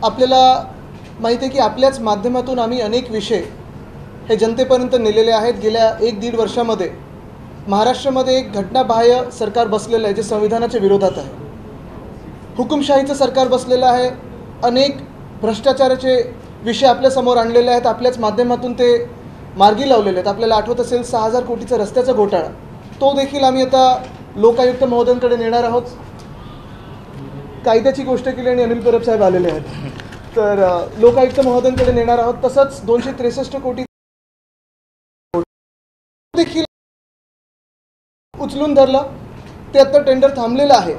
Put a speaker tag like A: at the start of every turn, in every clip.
A: आपल्याला माहिती आहे की आपल्याच माध्यमातून आम्ही अनेक विषय हे जनतेपर्यंत नेलेले आहेत। गेल्या 1-1.5 वर्षामध्ये महाराष्ट्रामध्ये एक घटनाबाह्य सरकार बसलेलं आहे जे संविधानाच्या विरोधात आहे। हुकुमशाहीचं सरकार बसलेलं आहे। अनेक भ्रष्टाचाराचे विषय आपल्यासमोर आणलेले आहेत। आपल्याच माध्यमातून ते मार्गी लावलेले आहेत। आपल्याला आठवत असेल 6,000 कोटीचा रस्त्याचा घोटाळा, तो देखील आम्ही आता लोकायुक्त महोदयांकडे नेणार आहोत। कायद्याची गोष्ट केली आणि अनिल परब साहेब आलेले आहेत, तर लोकायुक्त महोदयांकडे नेणार आहोत। तसंच 263 कोटी देखील उचलून धरलं, ते आता टेंडर थांबलेलं आहे।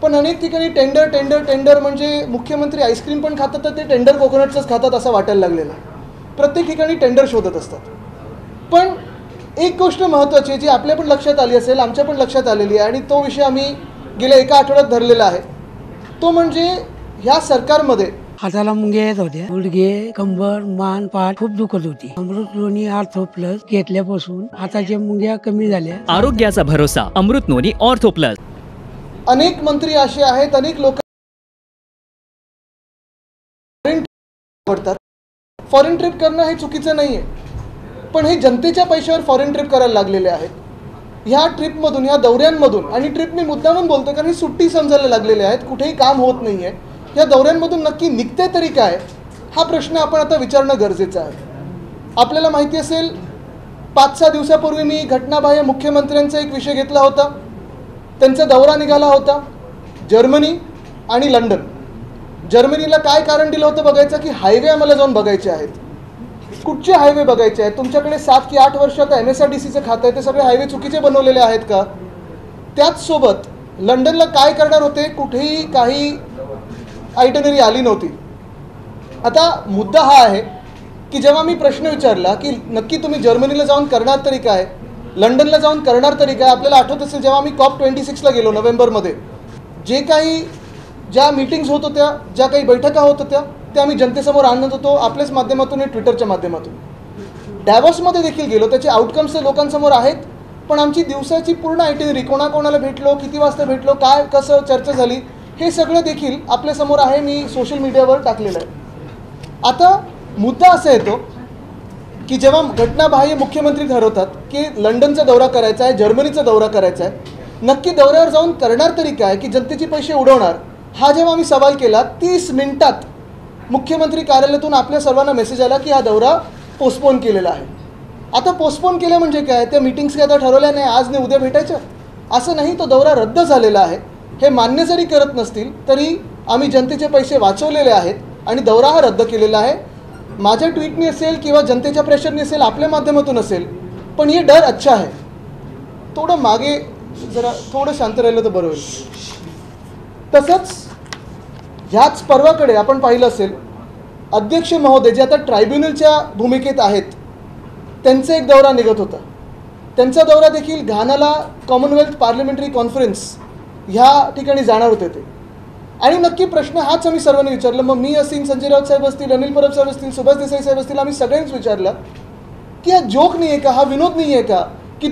A: पण अनेक ठिकाणी टेंडर टेंडर टेंडर म्हणजे मुख्यमंत्री आईस्क्रीम पण खातात तर ते टेंडर कोकोनटचंच खातात असं वाटायला लागलेलं आहे। प्रत्येक ठिकाणी टेंडर शोधत असतात। पण एक गोष्ट महत्त्वाची जी आपल्या पण लक्षात आली असेल, आमच्या पण लक्षात आलेली आहे आणि तो विषय आम्ही गेल्या एका आठवड्यात धरलेला आहे, तो म्हणजे ह्या सरकारमध्ये
B: हाताला मुंग्या येत होत्या, गुडघे, कंबर, मान, पाठ खूप दुखत होती। अमृत नोनी ऑर्थो प्लस घेतल्यापासून हाताच्या मुंग्या कमी झाल्या।
C: आरोग्याचा भरोसा अमृत नोनी ऑर्थो प्लस।
A: अनेक मंत्री असे आहेत, अनेक लोक फॉरेन ट्रिप करणं हे चुकीचं नाही आहे, पण हे जनतेच्या पैशावर फॉरेन ट्रिप करायला लागलेले आहेत। ह्या ट्रिपमधून, ह्या दौऱ्यांमधून, आणि ट्रिप मी मुद्दामून बोलतो कारण ही सुट्टी समजायला लागलेले आहेत, कुठेही काम होत नाही आहे। या दौऱ्यांमधून नक्की निघते तरी काय, हा प्रश्न आपण आता विचारणं गरजेचं आहे। आपल्याला माहिती असेल 5-6 दिवसापूर्वी मी घटनाबाह्य मुख्यमंत्र्यांचा एक विषय घेतला होता। त्यांचा दौरा निघाला होता जर्मनी आणि लंडन। जर्मनीला काय कारण दिलं होतं बघायचं की हायवे आम्हाला जाऊन बघायचे आहेत। कुठचे हायवे बघायचे आहेत? तुमच्याकडे 7 की 8 वर्ष आता MSRDCचं खातं आहे, ते सगळे हायवे चुकीचे बनवलेले आहेत का? त्याचसोबत लंडनला काय करणार होते, कुठेही काही आयटनरी आली नव्हती। आता मुद्दा हा आहे की जेव्हा मी प्रश्न विचारला की नक्की तुम्ही जर्मनीला जाऊन करणार तरी काय, लंडनला जाऊन करणार तरी काय, आपल्याला आठवत असेल जेव्हा आम्ही COP26ला गेलो नोव्हेंबरमध्ये, ज्या मीटिंग्स होत होत्या, ज्या काही बैठका होत होत्या, त्या आम्ही जनतेसमोर आणत होतो आपल्याच माध्यमातून, ट्विटरच्या माध्यमातून। डॅव्हॉसमध्ये देखील गेलो, त्याचे आउटकम्स लोकांसमोर आहेत, पण आमची दिवसाची पूर्ण आयटिनरी, कोणाकोणाला भेटलो, किती वाजता भेटलो, काय कसं चर्चा झाली, हे सगळं देखील आपल्यासमोर आहे। मी सोशल मीडियावर टाकलेलं आहे। आता मुद्दा असा येतो की जेव्हा घटनाबाह्य मुख्यमंत्री ठरवतात की लंडनचा दौरा करायचा आहे, जर्मनीचा दौरा करायचा आहे, नक्की दौऱ्यावर जाऊन करणार तरी काय की जनतेचे पैसे उडवणार, हा जेव्हा आम्ही सवाल केला 30 मिनिटात मुख्यमंत्री कार्यालयातून आपल्या सर्वांना मेसेज आला की हा दौरा पोस्टपोन केलेला आहे। आता पोस्टपोन केलं म्हणजे काय, त्या मीटिंग्स काय आता ठरवल्या नाही, आज नाही उद्या भेटायचं असं नाही, तो दौरा रद्द झालेला आहे। हे मान्य जरी करत नसतील तरी आम्ही जनतेचे पैसे वाचवलेले आहेत आणि दौरा हा रद्द केलेला आहे। माझ्या ट्विटनी असेल किंवा जनतेच्या प्रेशरनी असेल, आपल्या माध्यमातून असेल, पण ये डर अच्छा आहे। थोडं मागे जरा थोडं शांत राहिलं तर बरं होईल। तसंच ह्याच पर्वाकडे आपण पाहिलं असेल, अध्यक्ष महोदय जे आता ट्रायब्युनलच्या भूमिकेत आहेत, त्यांचा एक दौरा निघत होता। त्यांचा दौरा देखील घानाला कॉमनवेल्थ पार्लमेंटरी कॉन्फरन्स ह्या ठिकाणी जाणार होते ते, आणि नक्की प्रश्न हाच आम्ही सर्वांनी विचारला। मग मी असेल, संजय राऊत साहेब असतील, अनिल परब साहेब असतील, सुभाष देसाई साहेब असतील, आम्ही सगळ्यांनीच विचारलं की हा जोक नाही आहे का, हा विनोद नाही आहे का की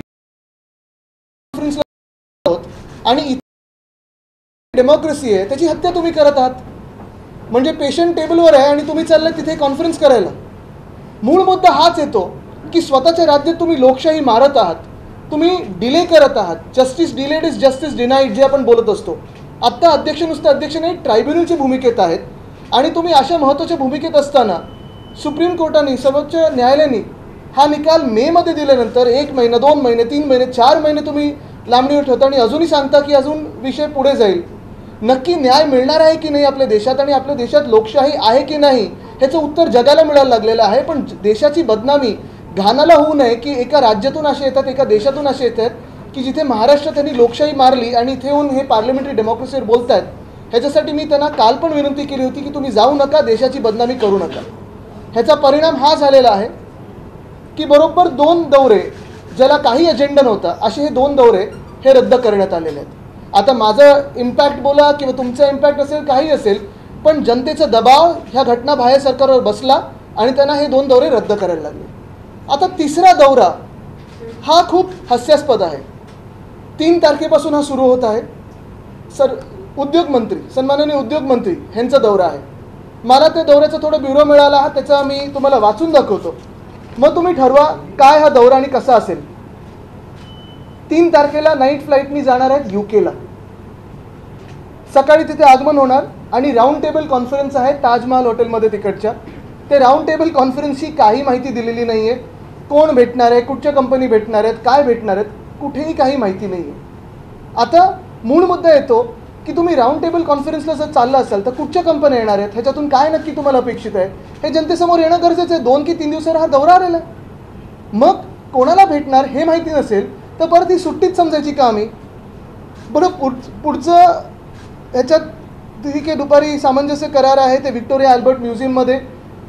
A: आणि डेमोक्रेसी आहे त्याची हत्या तुम्ही करत आहात। म्हणजे पेशंट टेबलवर आहे आणि तुम्ही चाललात तिथे कॉन्फरन्स करायला। मूळ मुद्दा हाच येतो की स्वतःच्या राज्यात तुम्ही लोकशाही मारत आहात, तुम्ही डिले करत आहात। Justice delayed is justice denied जे आपण बोलत असतो। आत्ता अध्यक्ष नुसतं अध्यक्ष नाही, ट्रायब्युनलची भूमिकेत आहेत, आणि तुम्ही अशा महत्त्वाच्या भूमिकेत असताना सुप्रीम कोर्टाने, सर्वोच्च न्यायालयाने हा निकाल मेमध्ये दिल्यानंतर 1 महिना, 2 महिने, 3 महिने, 4 महिने तुम्ही लांबणीवर ठेवता आणि अजूनही सांगता की अजून विषय पुढे जाईल। नक्की न्याय मिळणार आहे की नाही आपल्या देशात, आणि आपल्या देशात लोकशाही आहे की नाही ह्याचं उत्तर जगाला मिळायला लागलेलं आहे। पण देशाची बदनामी घानाला होऊ नये की एका राज्यातून असे येतात, एका देशातून असे येतात की जिथे महाराष्ट्रात त्यांनी लोकशाही मारली आणि इथे येऊन हे पार्लमेंटरी डेमोक्रेसीवर बोलत आहेत। ह्याच्यासाठी मी त्यांना काल पण विनंती केली होती की तुम्ही जाऊ नका, देशाची बदनामी करू नका। ह्याचा परिणाम हा झालेला आहे की बरोबर 2 दौरे, ज्याला काही अजेंडा नव्हता, असे हे 2 दौरे हे रद्द करण्यात आलेले आहेत। आता माझं इम्पॅक्ट बोला किंवा तुमचा इम्पॅक्ट असेल, काही असेल, पण जनतेचा दबाव ह्या घटनाबाह्य सरकारवर बसला आणि त्यांना हे 2 दौरे रद्द करायला लागले। आता तिसरा दौरा हा खूप हास्यास्पद आहे। 3 तारखेपासून हा सुरू होत आहे। उद्योग मंत्री, सन्माननीय उद्योग मंत्री यांचा दौरा आहे। मला त्या दौऱ्याचा थोडा ब्युरो मिळाला, त्याचा मी तुम्हाला वाचून दाखवतो. मग तुम्ही ठरवा काय हा दौरा आणि कसा असेल. 3 तारखेला नाईट फ्लाईटनी जाणार आहेत UK ला. सकाळी तिथे आगमन होणार आणि राऊंड टेबल कॉन्फरन्स आहे ताजमहाल हॉटेलमध्ये तिकडच्या. ते राऊंड टेबल कॉन्फरन्सची काही माहिती दिलेली नाही आहे. कोण भेटणार आहे, कुठच्या कंपनी भेटणार आहेत, काय भेटणार आहेत, कुठेही काही माहिती नाही आहे. आता मूळ मुद्दा येतो की तुम्ही राऊंड टेबल कॉन्फरन्सला जर चाललं असाल तर कुठच्या कंपन्या येणार आहेत, ह्याच्यातून काय नक्की तुम्हाला अपेक्षित आहे हे जनतेसमोर येणं गरजेचं आहे. 2 की 3 दिवसावर हा दौरा आलेला आहे. मग कोणाला भेटणार हे माहिती नसेल तर परत ही सुट्टीच समजायची का आम्ही. बरं, पुढचं ह्याच्यात ठीक आहे, दुपारी सामंजस्य करार आहे ते व्हिक्टोरिया अल्बर्ट म्युझियममध्ये,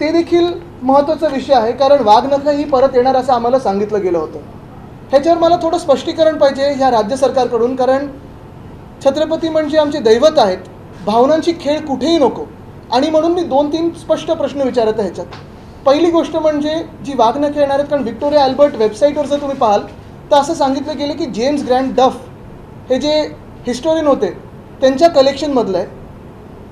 A: ते देखील महत्त्वाचा विषय आहे. कारण वाघनखं ही परत येणार असं आम्हाला सांगितलं गेलं होतं. ह्याच्यावर मला थोडं स्पष्टीकरण पाहिजे ह्या राज्य सरकारकडून. कारण छत्रपती म्हणजे आमचे दैवत आहेत, भावनांची खेळ कुठेही नको. आणि म्हणून मी 2-3 स्पष्ट प्रश्न विचारत आहे ह्याच्यात. पहिली गोष्ट म्हणजे जी वाघनखं येणार आहेत, कारण व्हिक्टोरिया अल्बर्ट वेबसाईटवर जर तुम्ही पाहाल तर असं सांगितलं गेलं की जेम्स ग्रँड डफ हे जे हिस्टोरियन होते त्यांच्या कलेक्शनमधलं आहे.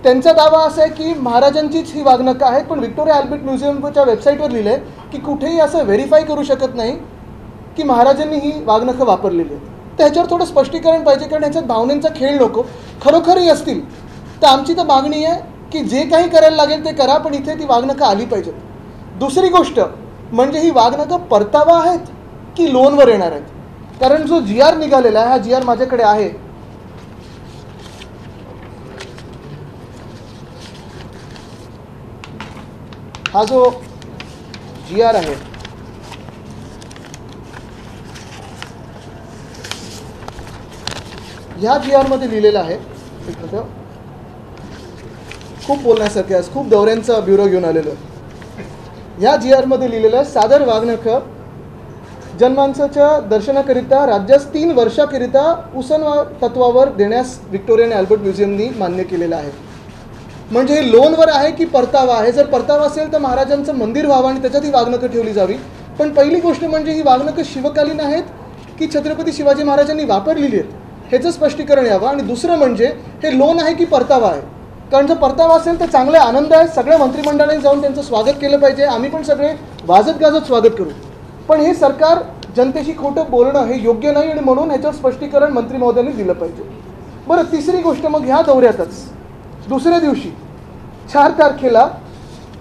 A: त्यांचा दावा असा आहे की महाराजांचीच ही वाघनखं आहेत, पण व्हिक्टोरिया अल्बर्ट म्युझियमच्या वेबसाईटवर लिहिलं आहे की कुठेही असं व्हेरीफाय करू शकत नाही की महाराजांनी ही वाघनखं वापरलेली आहेत. तर ह्याच्यावर थोडं स्पष्टीकरण पाहिजे, कारण ह्याच्यात भावनेचा खेळ नको. खरोखरही असतील तर आमची तर मागणी आहे की जे काही करायला लागेल ते करा, पण इथे ती वाघनखं आली पाहिजेत. दुसरी गोष्ट म्हणजे ही वाघनखं परतावा आहेत की लोनवर येणार आहेत. कारण जो GR निघालेला आहे, हा GR माझ्याकडे आहे, हा जो GR आहे ह्या GR मध्ये लिहिलेलं आहे. खूप बोलण्यासारखे आज खूप दौऱ्यांचा ब्युरो घेऊन आलेलो आहे. ह्या GR मध्ये लिहिलेलं आहे, सादर वाघनखं जनमानसाच्या दर्शनाकरिता राज्यास 3 वर्षाकरिता उसन तत्वावर देण्यास व्हिक्टोरिया अल्बर्ट म्युझियमनी मान्य केलेलं आहे. म्हणजे हे लोनवर आहे की परतावा आहे. जर परतावा असेल तर महाराजांचं मंदिर व्हावं आणि त्याच्यात ही वाघनखं ठेवली जावी. पण पहिली गोष्ट म्हणजे ही वाघनखं शिवकालीन आहेत की छत्रपती शिवाजी महाराजांनी वापरलेली आहेत ह्याचं स्पष्टीकरण यावं. आणि दुसरं म्हणजे हे लोन आहे की परतावा आहे. कारण जर परतावा असेल तर चांगला आनंद आहे, सगळ्या मंत्रिमंडळाने जाऊन त्यांचं स्वागत केलं पाहिजे, आम्ही पण सगळे वाजत गाजत स्वागत करू. पण हे सरकार जनतेशी खोटं बोलणं हे योग्य नाही आणि म्हणून ह्याच्यावर स्पष्टीकरण मंत्री महोदयांनी दिलं पाहिजे. बरं, तिसरी गोष्ट मग ह्या दौऱ्यातच दुसऱ्या दिवशी 4 तारखेला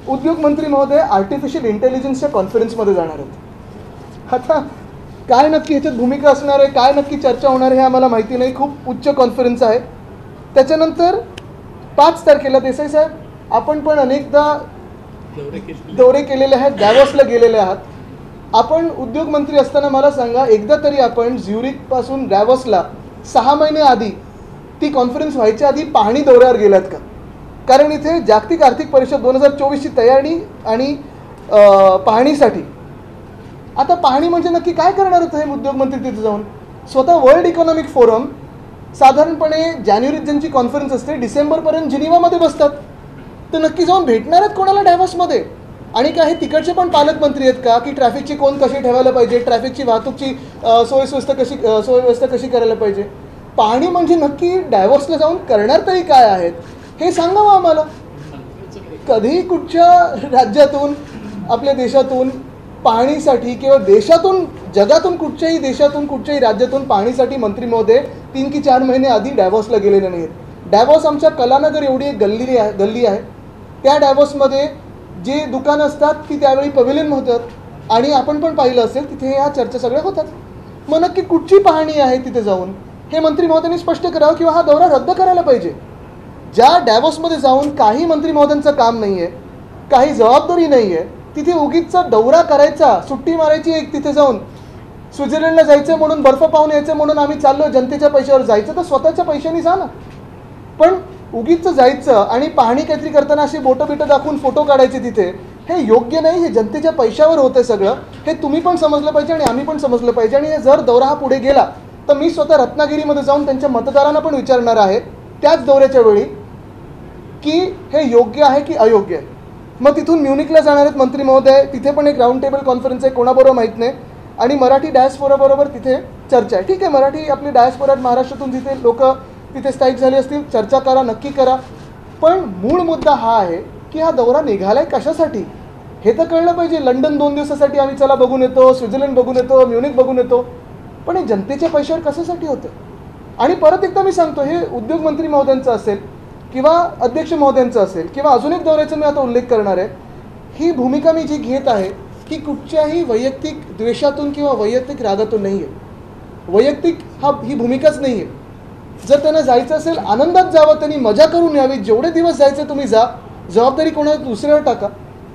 A: उद्योगमंत्री महोदय आर्टिफिशियल इंटेलिजन्सच्या कॉन्फरन्समध्ये जाणार आहेत. आता काय नक्की ह्याच्यात भूमिका असणार आहे, काय नक्की चर्चा होणार आहे हे आम्हाला माहिती नाही. खूप उच्च कॉन्फरन्स आहे. त्याच्यानंतर 5 तारखेला देसाई साहेब, आपण पण अनेकदा दौरे केलेले आहेत, डॅव्हॉसला गेलेले आहात. आपण उद्योगमंत्री असताना मला सांगा, एकदा तरी आपण झ्युरिकपासून डॅव्हॉसला 6 महिने आधी ती कॉन्फरन्स व्हायच्या आधी पाहणी दौऱ्यावर गेलात का? कारण इथे जागतिक आर्थिक परिषद 2024ची तयारी आणि पाहणीसाठी. आता पाहणी म्हणजे नक्की काय करणार होतं हे उद्योगमंत्री तिथे जाऊन? स्वतः वर्ल्ड इकॉनॉमिक फोरम साधारणपणे जानेवारीत ज्यांची कॉन्फरन्स असते डिसेंबरपर्यंत जिनिवामध्ये बसतात. तर नक्की जाऊन भेटणार आहेत कोणाला डॅव्हॉसमध्ये? आणि काय हे तिकडचे पण पालकमंत्री आहेत का की ट्रॅफिकची कोण कशी ठेवायला पाहिजे, ट्रॅफिकची वाहतूकची सोयव्यवस्था कशी करायला पाहिजे? पाहणी म्हणजे नक्की डॅव्हॉसला जाऊन करणार तरी काय आहेत हे सांगावं आम्हाला. कधी कुठच्या राज्यातून, आपल्या देशातून पाहणीसाठी किंवा देशातून, जगातून कुठच्याही देशातून, कुठच्याही राज्यातून पाहणीसाठी मंत्री महोदय 3 की 4 महिने आधी डॅव्हॉसला गेलेले नाहीत. डॅव्हॉस आमच्या कलानगर एवढी एक गल्ली आहे. त्या डॅव्हॉसमध्ये जे दुकानं असतात ती त्यावेळी पवेलियन होतात आणि आपण पण पाहिलं असेल तिथे ह्या चर्चा सगळ्या होतात. मग नक्की कुठची पाहणी आहे तिथे जाऊन हे मंत्री महोदयांनी स्पष्ट करावं किंवा हा दौरा रद्द करायला पाहिजे. ज्या डॅव्हॉसमध्ये जाऊन काही मंत्री महोदयांचं काम नाही आहे, काही जबाबदारी नाही आहे, तिथे उगीचचा दौरा करायचा, सुट्टी मारायची एक, तिथे जाऊन स्वित्झर्लंडला जायचं म्हणून, बर्फ पाहून यायचं म्हणून आम्ही चाललो, जनतेच्या पैशावर जायचं तर स्वतःच्या पैशांनी जा ना. पण उगीच जायचं आणि पाहणी काहीतरी करताना अशी बोटं दाखवून फोटो काढायचे तिथे, हे योग्य नाही. हे जनतेच्या पैशावर होतं सगळं, हे तुम्ही पण समजलं पाहिजे आणि आम्ही पण समजलं पाहिजे. आणि जर दौरा हा पुढे गेला तर मी स्वतः रत्नागिरीमध्ये जाऊन त्यांच्या मतदारांना पण विचारणार आहे त्याच दौऱ्याच्या वेळी की हे योग्य आहे की अयोग्य आहे. मग तिथून म्युनिकला जाणार आहेत मंत्री महोदय, तिथे पण एक राऊंड टेबल कॉन्फरन्स आहे, कोणाबरोबर माहीत नाही. आणि मराठी डायस्पोराबरोबर तिथे चर्चा आहे. ठीक आहे, मराठी आपली डायस्पोरा महाराष्ट्रातून जिथे लोक तिथे स्थायिक झाले असतील, चर्चा करा, नक्की करा. पण मूळ मुद्दा हा आहे की हा दौरा निघालाय कशासाठी हे तर कळलं पाहिजे. लंडन 2 दिवसासाठी आम्ही चला बघून येतो, स्वित्झर्लंड बघून येतो, म्युनिक बघून येतो, पण हे जनतेच्या पैशावर कशासाठी होतं. आणि परत एकदा मी सांगतो, हे उद्योगमंत्री महोदयांचं असेल किंवा अध्यक्ष महोदयांचं असेल किंवा अजून एक दौऱ्याचा मी आता उल्लेख करणार आहे. ही भूमिका मी जी घेत आहे ही कुठच्याही वैयक्तिक द्वेषातून किंवा वैयक्तिक रागातून नाही आहे. वैयक्तिक ही भूमिकाच नाही आहे. जर त्यांना जायचं असेल आनंदात जावं, त्यांनी मजा करून यावी, जेवढे दिवस जायचे तुम्ही जा, जबाबदारी कोणाला दुसऱ्यावर टाका.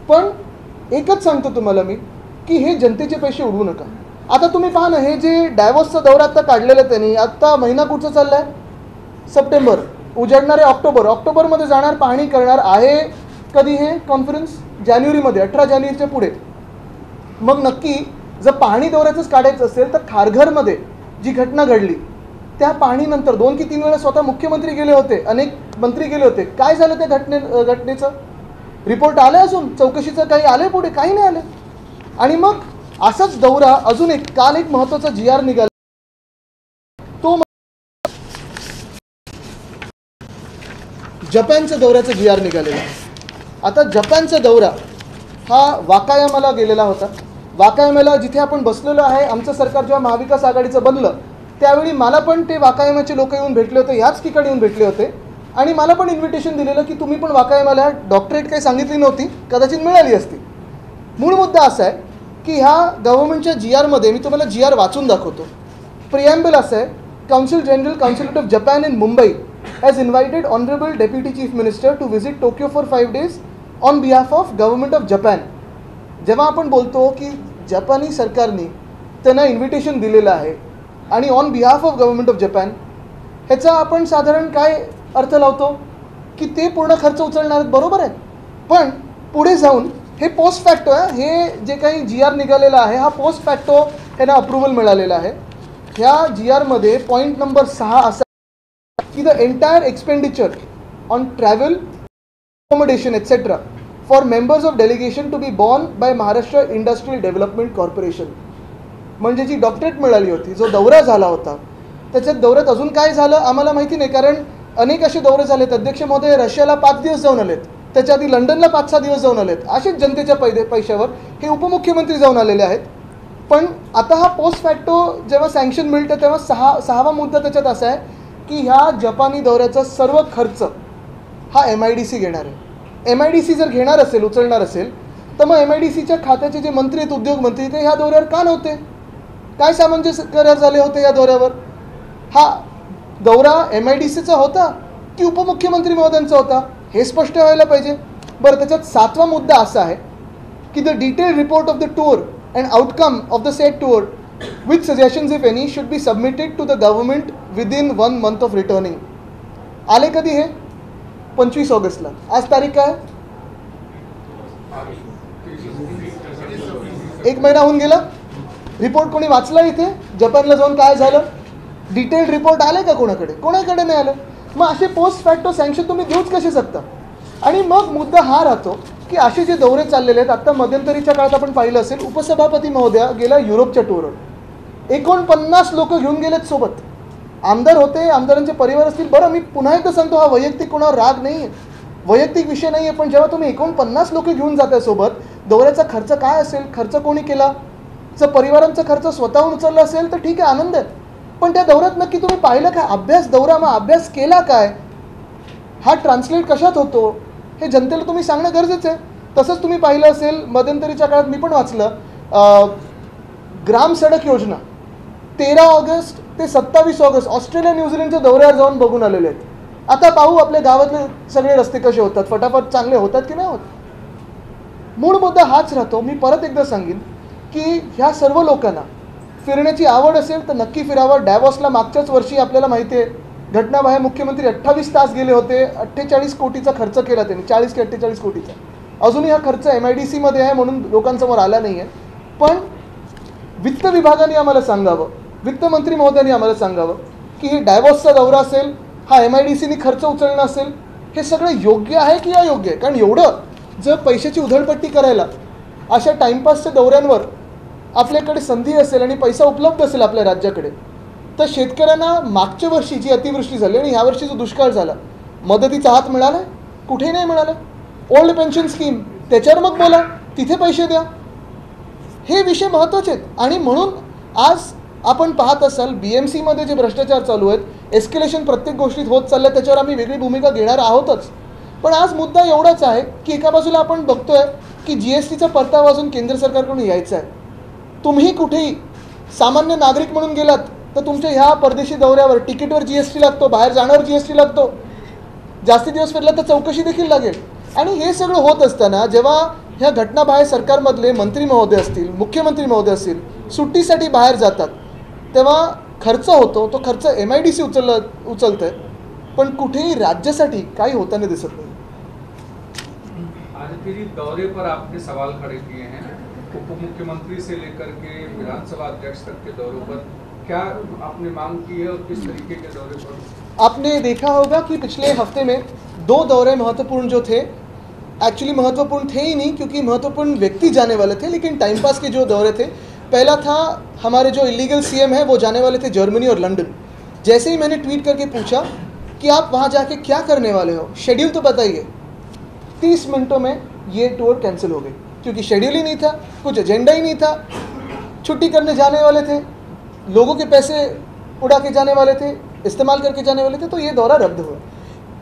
A: पण एकच सांगतो तुम्हाला मी की हे जनतेचे पैसे उडवू नका. आता तुम्ही पहा ना, हे जे डॅव्होसचा दौरा आत्ता काढलेला त्यांनी, आत्ता महिना कुठचा चालला आहे? सप्टेंबर, उजाडणारे ऑक्टोबरमध्ये जाणार, पाहणी करणार आहे. कधी हे कॉन्फरन्स? जानेवारीमध्ये, 18 जानेवारीच्या पुढे. मग नक्की जर पाहणी दौऱ्याचंच काढायचं असेल तर खारघरमध्ये जी घटना घडली त्या पाहणीनंतर 2 की 3 वेळा स्वतः मुख्यमंत्री गेले होते, अनेक मंत्री गेले होते. काय झालं त्या घटनेचं? रिपोर्ट आले, अजून चौकशीचं काही आले पुढे? काही नाही आले. आणि मग असाच दौरा अजून एक, काल एक महत्त्वाचा GR निघाला, तो जपानच्या दौऱ्याचा GR निघालेला. आता जपानचा दौरा हा वाकायामाला गेलेला होता. वाकायामाला जिथे आपण बसलेलो आहे, आमचं सरकार जेव्हा महाविकास आघाडीचं बनलं त्यावेळी मला पण ते वाकायामाचे लोक येऊन भेटले होते, ह्याच ठिकाणी येऊन भेटले होते. आणि मला पण इन्व्हिटेशन दिलेलं की तुम्ही पण वाकायामाला. डॉक्टरेट काही सांगितली नव्हती, कदाचित मिळाली असती. मूळ मुद्दा असा आहे की ह्या गव्हर्नमेंटच्या GRमध्ये मी तुम्हाला GR वाचून दाखवतो. प्रिॲम्बल असं आहे, council of Japan in Mumbai has invited honourable deputy chief minister to visit Tokyo for 5 days on behalf of government of Japan. जेव्हा आपण बोलतो की जपानी सरकारने त्यांना इन्व्हिटेशन दिलेलं आहे आणि on behalf of government of Japan, ह्याचा आपण साधारण काय अर्थ लावतो की ते पूर्ण खर्च उचलणार आहेत. बरोबर आहे, पण पुढे जाऊन हे पोस्ट फॅक्टो आहे. हे जे काही GR निघालेला आहे हा पोस्ट फॅक्टो ह्यांना अप्रुव्हल मिळालेला आहे. ह्या GRमध्ये पॉईंट नंबर 6 असा की the entire expenditure on travel, accommodation etcetera for members of delegation to be borne by Maharashtra industrial development corporation. म्हणजे जी डॉक्टरेट मिळाली होती, जो दौरा झाला होता, त्याच्यात दौऱ्यात अजून काय झालं आम्हाला माहिती नाही, कारण अनेक असे दौरे झालेत. अध्यक्ष महोदय रशियाला 5 दिवस जाऊन आलेत, त्याच्या आधी लंडनला 5-6 दिवस जाऊन आलेत. असेच जनतेच्या पैशावर हे उपमुख्यमंत्री जाऊन आलेले आहेत. पण आता हा पोस्ट फॅक्टो जेव्हा सँक्शन मिळतं तेव्हा 6वा मुद्दा त्याच्यात असा आहे की ह्या जपानी दौऱ्याचा सर्व खर्च हा MIDC घेणार आहे. MIDC जर घेणार असेल, उचलणार असेल, तर मग MIDCच्या खात्याचे जे मंत्री आहेत, उद्योगमंत्री, ते ह्या दौऱ्यावर का नव्हते? काय सामंजस्य करार झाले होते या दौऱ्यावर? हा दौरा MIDCचा होता की उपमुख्यमंत्री महोदयांचा होता हे स्पष्ट व्हायला पाहिजे. बरं, त्याच्यात 7वा मुद्दा असा आहे की the detail report of the tour and outcome of the set tour with suggestions if any should be submitted to the government within 1 month of returning. आले कधी हे? 25 ऑगस्टला. आज तारीख काय? 1 महिना होऊन गेला. रिपोर्ट कोणी वाचला इथे? जपानला जाऊन काय झालं? डिटेल्ड रिपोर्ट आले का कोणाकडे? कोणाकडे नाही आलं. मग असे पोस्ट फॅक्टो सँक्शन तुम्ही देऊच कसे शकता? आणि मग मुद्दा हा राहतो की असे जे दौरे चाललेले आहेत, आत्ता मध्यंतरीच्या काळात आपण पाहिलं असेल, उपसभापती महोदया गेल्या युरोपच्या टूरवर 49 लोक घेऊन गेलेत सोबत. आमदार होते, आमदारांचे परिवार असतील. बरं, मी पुन्हा एकदा सांगतो, हा वैयक्तिक कोणावर राग नाही आहे, वैयक्तिक विषय नाही आहे. पण जेव्हा तुम्ही 49 लोक घेऊन जाताय सोबत, दौऱ्याचा खर्च काय असेल? खर्च कोणी केला? जर परिवारांचा खर्च स्वतःहून उचलला असेल तर ठीक आहे, आनंद आहे. पण त्या दौऱ्यात नक्की तुम्ही पाहिलं काय? अभ्यास दौरा, मग अभ्यास केला काय? हा ट्रान्सलेट कशात होतो हे जनतेला तुम्ही सांगणं गरजेचं आहे. तसंच तुम्ही पाहिलं असेल मध्यंतरीच्या काळात मी पण वाचलं, ग्राम सडक योजना 13 ऑगस्ट ते 27 ऑगस्ट ऑस्ट्रेलिया न्यूझीलंडच्या दौऱ्यावर जाऊन बघून आलेले आहेत. आता पाहू आपल्या गावातले सगळे रस्ते कसे होतात, फटाफट चांगले होतात की नाही होत. मूळ मुद्दा हाच राहतो. मी परत एकदा सांगेन की ह्या सर्व लोकांना फिरण्याची आवड असेल तर नक्की फिरावं. डॅव्हॉसला मागच्याच वर्षी आपल्याला माहिती आहे घटनाबाह्य मुख्यमंत्री 28 तास गेले होते. 48 कोटीचा खर्च केला त्यांनी, 40 की 48 कोटीचा. अजूनही हा खर्च MIDCमध्ये आहे म्हणून लोकांसमोर आला नाही आहे. पण वित्त विभागाने आम्हाला सांगावं, वित्तमंत्री महोदयांनी आम्हाला सांगावं की हे डॅव्हॉसचा दौरा असेल, हा MIDCने खर्च उचलणं असेल, हे सगळं योग्य आहे की अयोग्य आहे? कारण एवढं जर पैशाची उधळपट्टी करायला अशा टाईमपासच्या दौऱ्यांवर आपल्याकडे संधी असेल आणि पैसा उपलब्ध असेल आपल्या राज्याकडे, तर शेतकऱ्यांना मागच्या वर्षी जी अतिवृष्टी झाली आणि ह्या वर्षी जो दुष्काळ झाला, मदतीचा हात मिळाला? कुठेही नाही मिळाला. ओल्ड पेन्शन स्कीम त्याच्यावर मग बोला, तिथे पैसे द्या. हे विषय महत्त्वाचे आहेत. आणि म्हणून आज आपण पाहत असाल BMC मध्ये जे भ्रष्टाचार चालू आहेत, एस्केलेशन प्रत्येक गोष्टीत होत चाललं, त्याच्यावर आम्ही वेगळी भूमिका घेणार आहोतच. पण आज मुद्दा एवढाच आहे की एका बाजूला आपण बघतोय की GSTचा परतावा अजून केंद्र सरकारकडून यायचा आहे. तुम्ही कुठेही सामान्य नागरिक म्हणून गेलात तर तुमच्या ह्या परदेशी दौऱ्यावर तिकीटवर GST लागतो, बाहेर जाण्यावर GST लागतो, जास्ती दिवस फिरला तर चौकशी देखील लागेल. आणि हे सगळं होत असताना जेव्हा ह्या घटनाबाह्य सरकारमधले मंत्री महोदय असतील, मुख्यमंत्री महोदय असतील, सुट्टीसाठी बाहेर जातात, तेव्हा खर्च होतो. तो खर्च MIDC उचलतं आहे, पण कुठेही राज्यासाठी काही होताना दिसत नाही.
D: आदित्य जी, दौरे पर आपने सवाल खड़े किए हैं, उप मुख्यमंत्री से लेकर के विधानसभा अध्यक्ष तक के दौरों पर क्या आपने मांग की है और किस तरीके के दौरे पर?
A: आपने देखा होगा कि पिछले हफ्ते में 2 दौरे महत्वपूर्ण जो थे, एक्चुअली महत्वपूर्ण थे ही नहीं क्योंकि महत्वपूर्ण व्यक्ति जाने वाले थे, लेकिन टाइम पास के जो दौरे थे, पहला था हमारे जो इलीगल CM है वो जाने वाले थे जर्मनी और लंदन. जैसे ही मैंने ट्वीट करके पूछा कि आप वहाँ जाके क्या करने वाले हो, शेड्यूल तो बताइए, 30 मिनटों में ये टूर कैंसिल हो गई क्योंकि शेड्यूल ही नहीं था, कुछ एजेंडा ही नहीं था, छुट्टी करने जाने वाले थे, लोगों के पैसे उड़ा के जाने वाले थे, इस्तेमाल करके जाने वाले थे, तो ये दौरा रद्द हुआ.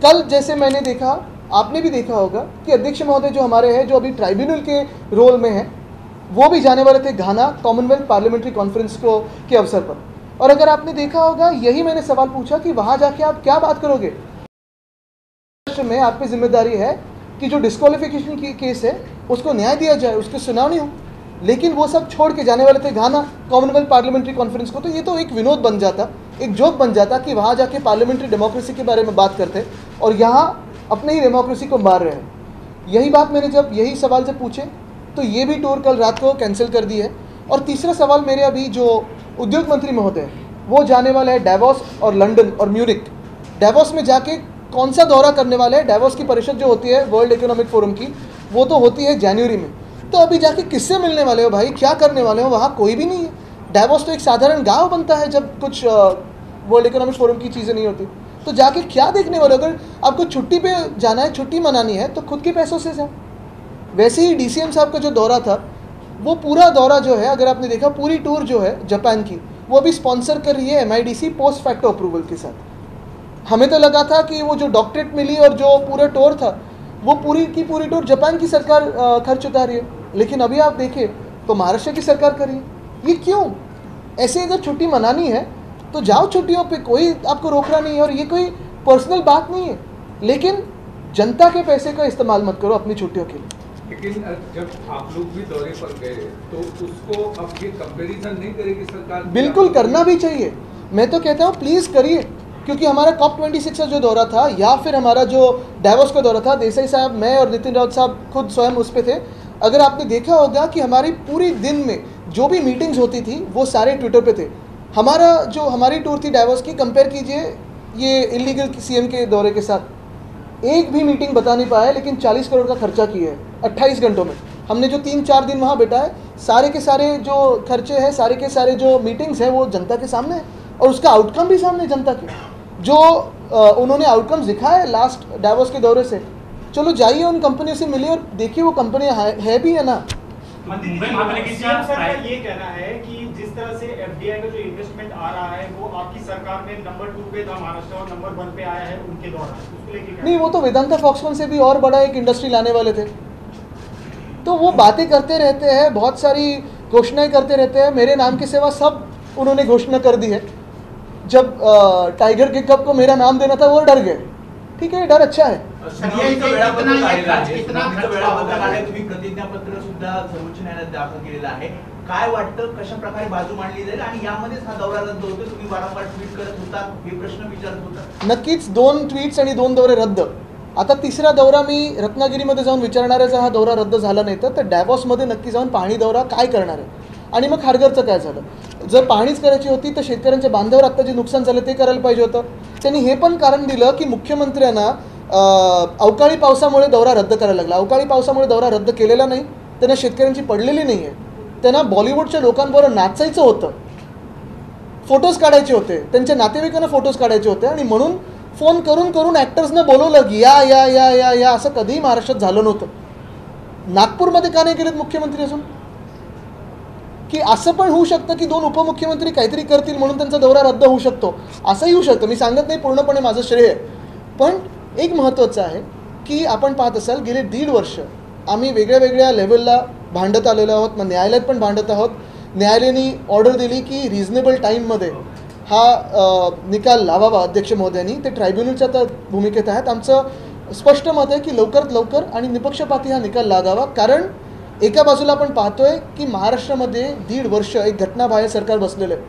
A: कल जैसे मैंने देखा, आपने भी देखा होगा कि अध्यक्ष महोदय जो हमारे हैं, जो अभी ट्राइब्यूनल के रोल में हैं, वो भी जाने वाले थे घाना कॉमनवेल्थ पार्लियामेंट्री कॉन्फ्रेंस को के अवसर पर. और अगर आपने देखा होगा, यही मैंने सवाल पूछा कि वहाँ जाके आप क्या बात करोगे. में आप पे जिम्मेदारी है कि जो डिस्क्वालिफिकेशन की केस है उसको न्याय दिया जाए, उसकी सुनवाई हो, लेकिन वो सब छोड़ के जाने वाले थे घाना कॉमनवेल्थ पार्लियामेंट्री कॉन्फ्रेंस को. तो ये तो एक विनोद बन जाता, एक जोक बन जाता कि वहाँ जाके पार्लियामेंट्री डेमोक्रेसी के बारे में बात करते और यहाँ अपने ही डेमोक्रेसी को मार रहे हैं. यही बात मैंने जब यही सवाल जब पूछे तो ये भी टूर कल रात को कैंसिल कर दी है. और तीसरा सवाल मेरे अभी जो उद्योग मंत्री महोदय वो जाने वाले हैं डेवोस और लंदन और म्यूनिक. डेवोस में जाके कौन सा दौरा करने वाले हैं? डेवोस की परिषद जो होती है वर्ल्ड इकोनॉमिक फोरम की, वो तो होती है जनवरी में. तो अभी जाके किससे मिलने वाले हो भाई, क्या करने वाले हो? वहाँ कोई भी नहीं है. डेवोस तो एक साधारण गांव बनता है जब कुछ वर्ल्ड इकोनॉमिक फोरम की चीज़ें नहीं होती. तो जाके क्या देखने वाले हो? अगर आपको छुट्टी पे जाना है, छुट्टी मनानी है, तो खुद के पैसों से जाओ. वैसे ही DCM साहब का जो दौरा था, वो पूरा दौरा जो है, अगर आपने देखा, पूरी टूर जो है जापान की, वो अभी स्पॉन्सर कर रही है MIDC पोस्ट फैक्टो अप्रूवल के साथ. हमें तो लगा था कि वो जो डॉक्टरेट मिली और जो पूरा टूर था, वो पूरी की पूरी टूर जापान की सरकार खर्च उतार रही है, लेकिन अभी आप देखें तो महाराष्ट्र की सरकार कर रही है. ये क्यों? ऐसे अगर छुट्टी मनानी है तो जाओ छुट्टियों पे, कोई आपको रोक रहा नहीं है. और ये कोई पर्सनल बात नहीं है, लेकिन जनता के पैसे का इस्तेमाल मत करो अपनी छुट्टियों के लिए.
D: लेकिन जब आप लोग भी दौरे पर गए तो उसको अब ये कंपैरिजन नहीं करेगी सरकार?
A: बिल्कुल करना भी चाहिए. मैं तो कहता हूँ प्लीज़ करिए, क्योंकि हमारा COP26 का जो दौरा था या फिर हमारा जो डेवोस का दौरा था, देसाई साहब, मैं और नितिन राउत साहब खुद स्वयं उस पे थे. अगर आपने देखा होगा कि हमारी पूरी दिन में जो भी मीटिंग्स होती थी वो सारे ट्विटर पे थे. हमारी टूर थी डेवोस की, कंपेयर कीजिए ये इलीगल CM के दौरे के साथ. एक भी मीटिंग बता नहीं पाया, लेकिन 40 करोड़ का खर्चा किया है 28 घंटों में. हमने जो 3-4 दिन वहाँ बैठा है, सारे के सारे जो खर्चे हैं, सारे के सारे जो मीटिंग्स हैं, वो जनता के सामने है और उसका आउटकम भी सामने जनता के. जो उन्होंने आउटकम्स दिखाए लास्ट डेवोस के दौरे से, चलो जाइए उन कंपनियों से मिलिए और देखिए वो कंपनियां है भी है ना.
E: सीएम सर का ये कहना है कि जिस तरह से FDI का जो इन्वेस्टमेंट आ रहा है वो आपकी सरकार में नंबर 2 पे था महाराष्ट्र और नंबर 1 पे आया है उनके दौरान, उसको लेके
A: नहीं, वो तो वेदांता फॉक्सकॉन से भी और बड़ा एक इंडस्ट्री लाने वाले थे. तो वो बातें करते रहते हैं, बहुत सारी घोषणाएं करते रहते हैं. मेरे नाम के सिवा सब उन्होंने घोषणा कर दी है. जब टाइगर के कप को मेरा नाम देना था वो डर गए. ठीक है, डर अच्छा है.
F: तुम्ही प्रतिज्ञापत्र सुद्धा सर्वोच्च न्यायालयात दाखल केलेलं आहे. काय वाटतं, कशा प्रकारे बाजू मांडली जाईल आणि यामध्येच हा दौरा रद्द होतो? तुम्ही वारंवार ट्विट करत होता, हे प्रश्न विचारत होता.
A: नक्कीच 2 ट्विट्स आणि 2 दौरे रद्द. आता तिसरा दौरा मी रत्नागिरीमध्ये जाऊन विचारणार आहे, जर हा दौरा रद्द झाला नाही तर डेवॉसमध्ये नक्की जाऊन पाहणी दौरा काय करणार आहे आणि मग खारघरचं काय झालं. जर पाहणीच करायची होती तर शेतकऱ्यांच्या बांधावर आत्ता जे नुकसान झालं ते करायला पाहिजे होतं. त्यांनी हे पण कारण दिलं की मुख्यमंत्र्यांना अवकाळी पावसामुळे दौरा रद्द करायला लागला. अवकाळी पावसामुळे दौरा रद्द केलेला नाही, त्यांना शेतकऱ्यांची पडलेली नाही आहे. त्यांना बॉलिवूडच्या लोकांबरोबर नाचायचं होतं, फोटोज काढायचे होते, त्यांच्या नातेवाईकांना फोटोज काढायचे होते आणि म्हणून फोन करून करून ॲक्टर्सनं बोलवलं की या या या या या असं कधीही महाराष्ट्रात झालं नव्हतं. नागपूरमध्ये का नाही गेलेत मुख्यमंत्री अजून? की असं पण होऊ शकतं की 2 उपमुख्यमंत्री काहीतरी करतील म्हणून त्यांचा दौरा रद्द होऊ शकतो, असंही होऊ शकतं. मी सांगत नाही पूर्णपणे माझं श्रेय आहे, पण एक महत्त्वाचं आहे की आपण पाहत असाल गेले 1.5 वर्ष आम्ही वेगळ्या वेगळ्या लेवलला भांडत आलेलो आहोत. मग न्यायालयात पण भांडत आहोत. न्यायालयाने ऑर्डर दिली की रिझनेबल टाईममध्ये हा निकाल लावावा अध्यक्ष महोदयांनी. ते ट्रायब्युनलच्या तर भूमिकेत आहेत. आमचं स्पष्ट मत आहे की लवकरात लवकर आणि निपक्षपाती हा निकाल लागावा. कारण एका बाजूला आपण पाहतोय की महाराष्ट्रामध्ये 1.5 वर्ष एक घटनाबाह्य सरकार बसलेलं आहे.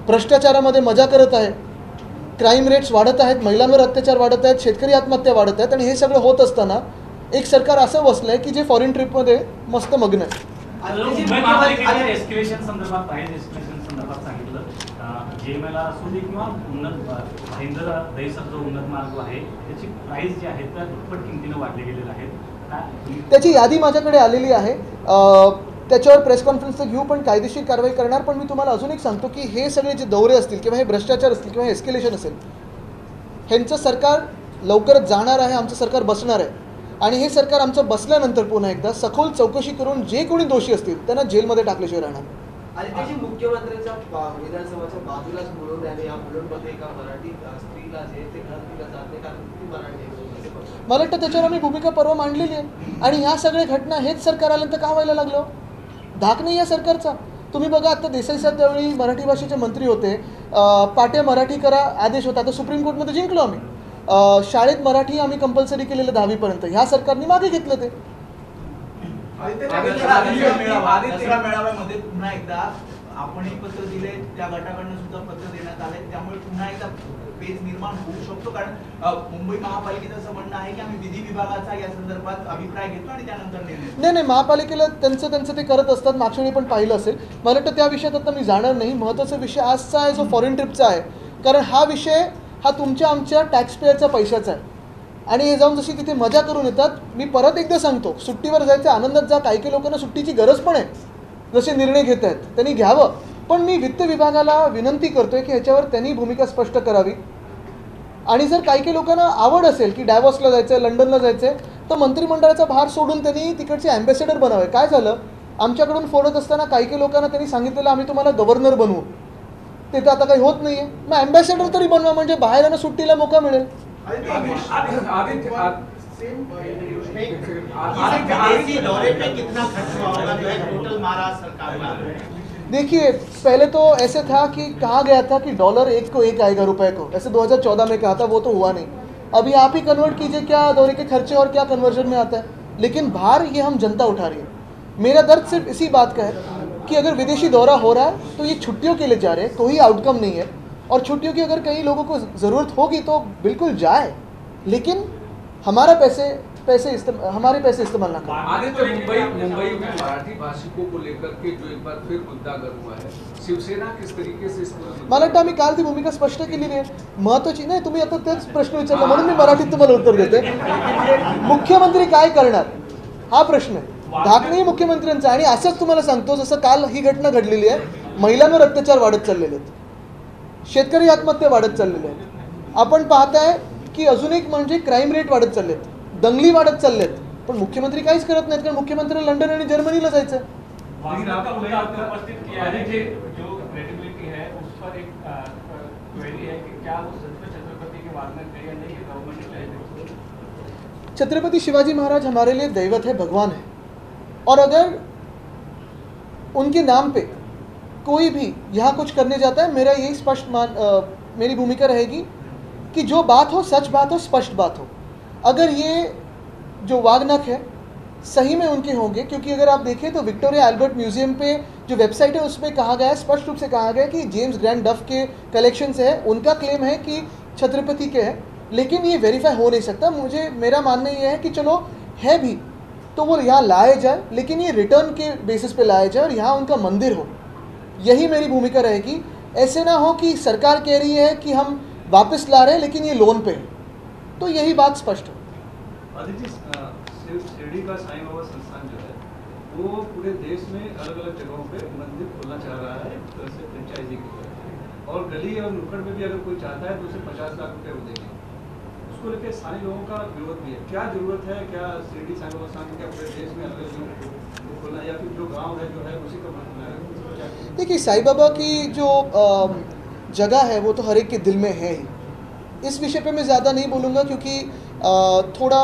A: भ्रष्टाचारामध्ये मजा करत आहे. क्राईम रेट्स वाढत आहेत. महिलांवर अत्याचार वाढत आहेत. शेतकरी आत्महत्या वाढत आहेत. आणि हे सगळं होत असताना एक सरकार असं बसलं आहे की जे फॉरेन ट्रिपमध्ये मस्त मग्न आहे.
G: एस्केलेशन संदर्भात सांगितलं जेएमएल असू दे किंवा उन्नत भाईंदर दहीसर जो उन्नत मार्ग आहे त्याची प्राइस जी आहे त्या दुप्पट किमतीनं वाढले गेलेले आहेत.
A: त्याची यादी माझ्याकडे आलेली आहे. त्याच्यावर प्रेस कॉन्फरन्स घेऊ, पण कायदेशीर कारवाई करणार. पण मी तुम्हाला अजून एक सांगतो की हे सगळे जे दौरे असतील किंवा हे भ्रष्टाचार असतील किंवा हे एस्केलेशन असेल, ह्यांचं सरकार लवकरच जाणार आहे. आमचं सरकार बसणार आहे. आणि हे सरकार आमचं बसल्यानंतर पुन्हा एकदा सखोल चौकशी करून जे कोणी दोषी असतील त्यांना जेलमध्ये टाकल्याशिवाय राहणार.
H: आणि त्याची मुख्यमंत्र्यांच्या विधानसभाच्या बाजूलाच बोलवून आले. या बोलवूनमध्ये एका मराठी स्त्रीला जे ते घर दिलं जाते कारण ती मराठी आहे.
A: मला वाटतं त्याच्यावर आम्ही भूमिका परवा मांडलेली आहे. आणि ह्या सगळ्या घटना हेच सरकार आल्यानंतर का व्हायला लागलं? धाक नाही या सरकारचा. तुम्ही बघा, आता देसाई साहेब त्यावेळी मराठी भाषेचे मंत्री होते. पाट्या मराठी करा आदेश होता. आता सुप्रीम कोर्टमध्ये जिंकलो आम्ही. शाळेत मराठी आम्ही कंपल्सरी केलेलं 10वीपर्यंत. ह्या सरकारने मागे घेतलं ते.
F: दसरा मेळाव्यामध्ये पुन्हा एकदा आपणही पत्र दिले, त्या गटाकडनं सुद्धा पत्र देण्यात आले. त्यामुळे पुन्हा एकदा पेच निर्माण होऊ शकतो. कारण मुंबई महापालिकेचं असं म्हणणं आहे की आम्ही विधी विभागाचा या संदर्भात अभिप्राय घेतो आणि त्यानंतर निर्णय. नाही,
A: महापालिकेला त्यांचं ते करत असतात. मागच्या वेळी पण पाहिलं असेल. मला वाटतं त्या विषयात आता मी जाणार नाही. महत्त्वाचा विषय आजचा आहे जो फॉरेन ट्रिपचा आहे. कारण हा विषय हा तुमच्या आमच्या टॅक्सपेअरच्या पैशाचा आहे. आणि हे जाऊन जशी तिथे मजा करून येतात. मी परत एकदा सांगतो, सुट्टीवर जायचं आनंदात जा. काही लोकांना सुट्टीची गरज पण आहे. जसे निर्णय घेत आहेत त्यांनी घ्यावं. पण मी वित्त विभागाला विनंती करतोय की ह्याच्यावर त्यांनी भूमिका स्पष्ट करावी. आणि जर काही लोकांना आवड असेल की डॅवॉसला जायचं आहे, लंडनला जायचं आहे, तर मंत्रिमंडळाचा भार सोडून त्यांनी तिकडचे ॲम्बॅसेडर बनावे. काय झालं, आमच्याकडून फोडत असताना काही लोकांना त्यांनी सांगितलेलं आम्ही तुम्हाला गव्हर्नर बनवू. ते तर आता काही होत नाही आहे. मग ॲम्बॅसेडर तरी बनवा, म्हणजे बाहेर सुट्टीला मोका मिळेल. देखिए, पहले तो ऐसे था कि कहा गया था कि $1 को 1 आएगा रुपए को. ऐसे 2014 में कहा था, वो तो हुआ नहीं. अभी आप ही कन्वर्ट कीजिए क्या दौरे के खर्चे और क्या कन्वर्जन में आता है. लेकिन भार ये हम जनता उठा रही है. मेरा दर्द सिर्फ इसी बात का है कि अगर विदेशी दौरा हो रहा है तो ये छुट्टियों के लिए जा रहे हैं, कोई आउटकम नहीं है. और छुट्टियों की अगर कई लोगों को ज़रूरत होगी तो बिल्कुल जाए, लेकिन हमारे पैसे इस्तेमाल ना करें.
D: आदित्य, मुंबई में मराठी भाषिकों को लेकर के जो एक बार फिर मुद्दा गर्म हुआ है, शिवसेना किस तरीके से इस
A: मला वाटतं आम्ही काल ती भूमिका स्पष्ट केलेली आहे. महत्त्वाची नाही, तुम्ही आता तेच प्रश्न विचारला म्हणून मी मराठीत तुम्हाला उत्तर देते. मुख्यमंत्री काय करणार हा प्रश्न आहे. धाक नाही मुख्यमंत्र्यांचा. आणि असंच तुम्हाला सांगतो, जसं काल ही घटना घडलेली आहे, महिलांवर अत्याचार वाढत चाललेले आहेत, शेतकरी आत्महत्या वाढत चाललेल्या आहेत. आपण पाहताय की अजून एक म्हणजे क्राईम रेट वाढत चाललेत, दंगली वाढत चाललेत. पण मुख्यमंत्री काहीच करत नाहीत, कारण मुख्यमंत्री लंडन आणि जर्मनीला जायचं. छत्रपति शिवाजी महाराज हमारे लिए दैवत है, भगवान है. और अगर उनके नाम पे कोई भी यहाँ कुछ करने जाता है, मेरा यही मेरी भूमिका रहेगी कि जो बात हो सच बात हो, स्पष्ट बात हो. अगर ये जो वागनख है सही में उनके होंगे, क्योंकि अगर आप देखें तो विक्टोरिया अल्बर्ट म्यूजियम पे जो वेबसाइट है उसमें कहा गया है, स्पष्ट रूप से कहा गया है कि जेम्स ग्रैंड डफ के कलेक्शन से है. उनका क्लेम है कि छत्रपति के है, लेकिन ये वेरीफाई हो नहीं सकता. मेरा मानना ये है कि चलो है भी तो वो यहाँ लाए जाए, लेकिन ये रिटर्न के बेसिस पे लाया जाए और यहाँ उनका मंदिर हो. यही मेरी भूमिका रहेगी. ऐसे ना हो कि सरकार कह रही है कि हम वापस ला रहे हैं लेकिन ये लोन पे है. तो यही बात स्पष्ट हो.
I: शिरडी का साईं बाबा संस्थान जो है वो पूरे देश में अलग अलग जगहों पे मंदिर खोलना चाह रहा है, एक तरह से फ्रेंचाइजी की तरह. और गली और नुक्कड़ में भी अगर कोई चाहता है तो उसे 50 लाख रुपए वो देंगे। उसको लेकर स्थानीय लोगों का विरोध भी है। क्या जरूरत है, क्या शिरडी साई बाबा स्थान क्या पूरे देश में अलग जो खोलना या फिर जो गाँव है जो है उसी का मतलब?
A: देखिए, साईं बाबा की जो जगह है वो तो हर एक के दिल में है ही। इस विषय पे मैं ज़्यादा नहीं बोलूँगा क्योंकि थोड़ा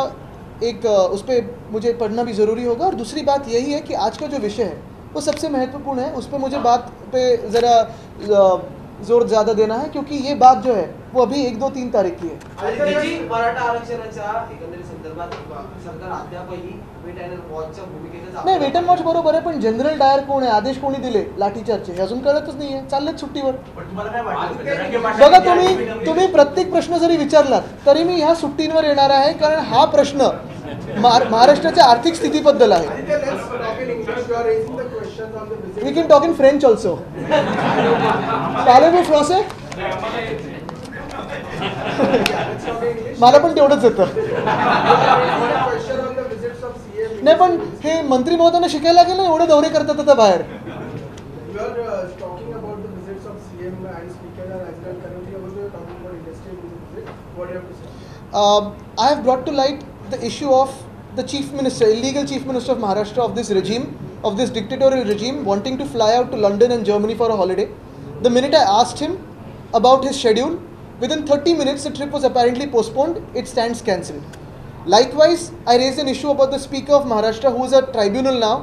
A: एक उस पर मुझे पढ़ना भी ज़रूरी होगा। और दूसरी बात यही है कि आज का जो विषय है वो सबसे महत्वपूर्ण है, उस पर मुझे बात पे ज़रा जोर ज़्यादा देना है क्योंकि ये बात जो है वो अभी 1, 2, 3 तारीख की है।
H: मराठा आरक्षणाच्या एकंदरीत संदर्भात सरकार अद्यापही वेट अँड वॉचच्या भूमिकेचा
A: नाही, वेट अँड वॉच बरोबर आहे, पण जनरल डायर कोण आहे, आदेश कोणी दिले लाठीचार्जचे हे अजून कळतच नाही आहे, चाललेत सुट्टीवर.
F: पण तुम्हाला काय वाटतं?
A: बघा, तुम्ही प्रत्येक प्रश्न जरी विचारलात तरी मी ह्या सुट्टींवर येणार आहे कारण हा प्रश्न महाराष्ट्राच्या आर्थिक स्थितीबद्दल आहे. We can talk in French also. पार्लेबू फ्रांसे? मला पण तेवढंच येतं. नाही, पण हे मंत्री महोदयांना शिकायला गेलं, एवढे दौरे करतात आता बाहेर. I have brought to light the issue of the chief minister, illegal chief minister of Maharashtra of this regime, of this dictatorial regime, wanting to fly out to London and Germany for a holiday. The minute I asked him about his schedule, within 30 minutes the trip was apparently postponed. It stands cancelled. Likewise, I raised an issue about the Speaker of Maharashtra, who is a tribunal now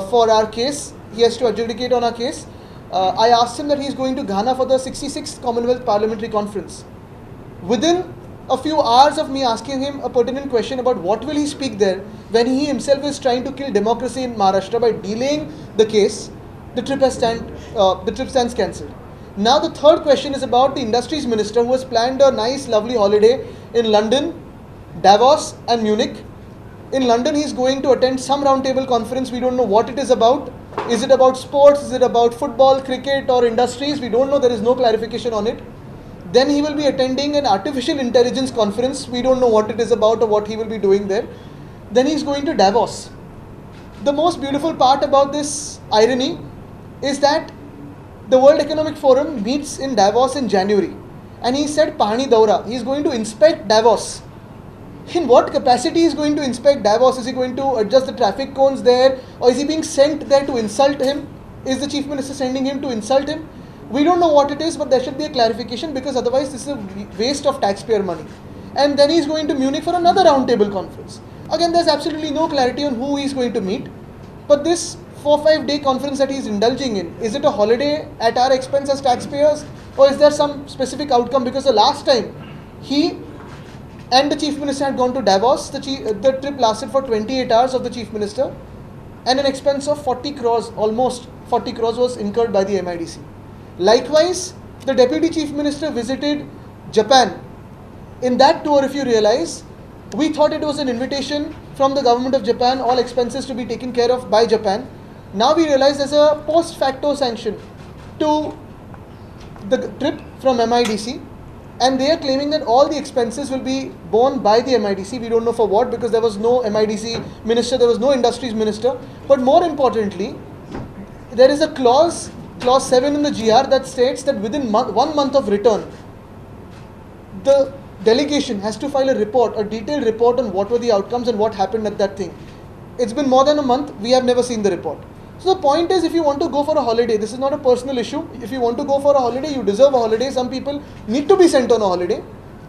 A: for our case. He has to adjudicate on our case. I asked him that he is going to Ghana for the 66th Commonwealth Parliamentary Conference. Within a few hours of me asking him a pertinent question about what will he speak there, when he himself is trying to kill democracy in Maharashtra by delaying the case, the trip stands cancelled. Now the third question is about the industries minister who has planned a nice lovely holiday in London, Davos and Munich. In London he is going to attend some roundtable conference. We don't know what it is about. Is it about sports? Is it about football, cricket or industries? We don't know. There is no clarification on it. Then he will be attending an artificial intelligence conference. We don't know what it is about or what he will be doing there. Then he is going to Davos. The most beautiful part about this irony is that the World Economic Forum meets in Davos in January. And he said Pahani Daura. He is going to inspect Davos. In what capacity is he going to inspect Davos? Is he going to adjust the traffic cones there? Or is he being sent there to insult him? Is the Chief Minister sending him to insult him? We don't know what it is, but there should be a clarification because otherwise this is a waste of taxpayer money. And then he's going to Munich for another roundtable conference. Again, there's absolutely no clarity on who he's going to meet. But this 4-5 day conference that he's indulging in, is it a holiday at our expense as taxpayers? Or is there some specific outcome? Because the last time he and the Chief Minister had gone to Davos, the trip lasted for 28 hours of the Chief Minister, and an expense of 40 crores, almost 40 crores was incurred by the MIDC. Likewise, the Deputy Chief Minister visited Japan. In that tour, if you realize, we thought it was an invitation from the government of Japan, all expenses to be taken care of by Japan. Now we realize there's a post facto sanction to the trip from MIDC, and they are claiming that all the expenses will be borne by the MIDC. We don't know for what, because there was no MIDC minister, there was no industries minister. But more importantly, there is a clause 7 in the GR that states that within 1 month of return, the delegation has to file a report, a detailed report on what were the outcomes and what happened at that thing. It's been more than a month, we have never seen the report. So the point is, if you want to go for a holiday, this is not a personal issue. If you want to go for a holiday, you deserve a holiday. Some people need to be sent on a holiday.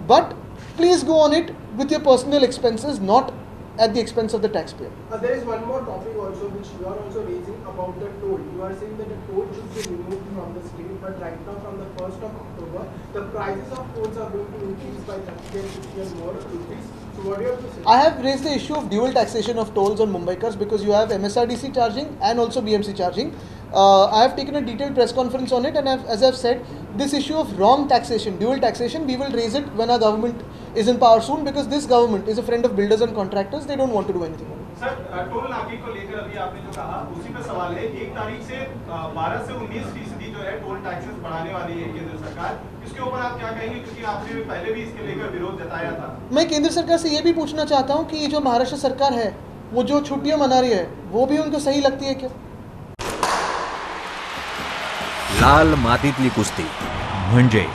A: But please go on it with your personal expenses, not at the expense of the taxpayer.
J: There is one more topic also which you are also raising about the toll. You are saying that the toll should be removed from the state, but right now from the 1st of October, the prices of tolls are going to increase by 30 and more rupees. So what do you have to say?
A: I have raised the issue of dual taxation of tolls on Mumbaikars because you have MSRDC charging and also BMC charging. I have taken a detailed press conference on it, and as I have said, this issue of wrong taxation, dual taxation, we will raise it when our government is in power soon, because this government is a friend of builders and contractors. They don't want to do anything on it.
E: Sir, toll नाके को लेकर अभी आपने जो कहा उसी पे सवाल है, 1 तारीख से 12 से 19% जो है टोल टैक्सेस बढ़ाने वाली है केंद्र सरकार. इसके ऊपर आप क्या कहेंगे, क्योंकि आपने पहले भी इसके लेकर विरोध जताया था.
A: मैं केंद्र सरकार से ये भी पूछना चाहता हूँ कि ये जो महाराष्ट्र सरकार है, वो जो छुट्टियाँ मना रही है, वो भी उनको सही लगती है क्या?
K: लाल मातीतली कुस्ती म्हणजे